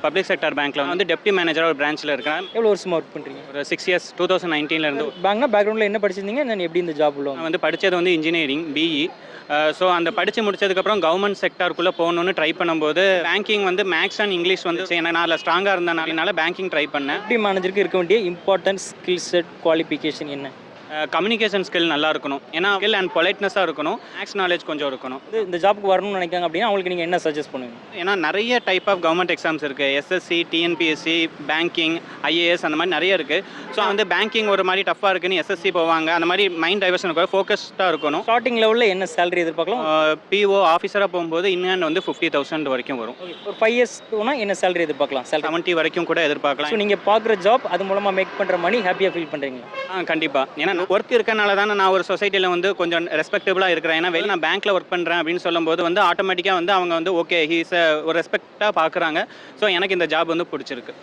Public sector பேங்க்கில் வந்து deputy மேனேஜராக ஒரு பிரான்ச்சில் இருக்கேன். எவ்வளோ வருஷமாக ஒர்க் பண்ணுறீங்க? ஒரு 6 இயர்ஸ் 2019 பேங்க்னா பேக்ரவுண்டில் என்ன படிச்சிருந்தீங்க, நான் எப்படி இந்த ஜாப் உள்ள நான் வந்து படித்தது வந்து இன்ஜினியரிங் பிஇ. ஸோ அந்த படித்து முடிச்சதுக்கப்புறம் கவர்மெண்ட் செக்டாருக்குள்ளே போகணுன்னு ட்ரை பண்ணும்போது பேங்கிங் வந்து மேக்ஸ் அண்ட் இங்கிலீஷ் வந்து நான் அதில் ஸ்ட்ராங்காக இருந்தனால பேங்கிங் ட்ரை பண்ணேன். டெப்டி மேனேஜருக்கு இருக்க வேண்டிய இம்பார்ட்டன்ட் ஸ்கில் செட் குவாலிஃபிகேஷன் என்ன? கம்யூனிகேஷன் ஸ்கில் நல்லா இருக்கணும், ஏன்னா ஸ்கில் அண்ட் பொலைட்னஸாக இருக்கணும், மேக்ஸ் நாலேஜ் கொஞ்சம் இருக்கணும். இந்த ஜாப்புக்கு வரணும்னு நினைக்காங்க அப்படின்னா அவங்களுக்கு நீங்கள் என்ன சஜஸ்ட் பண்ணுவீங்க? ஏன்னா நிறைய டைப் ஆஃப் கவர்மெண்ட் எக்ஸாம்ஸ் இருக்குது, எஸ்எஸ்சி, டிஎன்பிஎஸ்சி, பேங்கிங், ஐஏஎஸ், அந்த மாதிரி நிறைய இருக்குது. ஸோ வந்து பேங்கிங் ஒரு மாதிரி டஃப்பாக இருக்குன்னு எஸ்எஸ்சி போவாங்க. அந்த மாதிரி மைண்ட் டைவர்ஷன் இருக்கும், ஃபோக்கஸ்டாக இருக்கணும். ஸ்டார்டிங் லெவலில் என்ன சேலரி எதிர்பார்க்கலாம்? பிஓ ஆஃபீஸராக போகும்போது இன்னும் வந்து 50,000 வரைக்கும் வரும். ஒரு 5 இயர்ஸ் போனால் என்ன சேலரி எதிர்பார்க்கலாம்? 70 வரைக்கும் கூட எதிர்பார்க்கலாம். ஸோ நீங்கள் பார்க்குற ஜாப் அது மூலமாக மேக் பண்ணுற மணி ஹாப்பியாக ஃபீல் பண்ணுறீங்களா? கண்டிப்பாக. ஏன்னா ஒர்க் இருக்கனால தான் நான் ஒரு சொசைட்டியில் வந்து கொஞ்சம் ரெஸ்பெக்டபுளாக இருக்கிறேன். ஏன்னா வெளியே நான் பேங்க்கில் ஒர்க் பண்ணுறேன் அப்படின்னு சொல்லும்போது வந்து ஆட்டோமேட்டிக்காக வந்து அவங்க வந்து ஓகே ஹீஸ் ஒரு ரெஸ்பெக்டாக பார்க்குறாங்க. ஸோ எனக்கு இந்த ஜாப் வந்து பிடிச்சிருக்கு.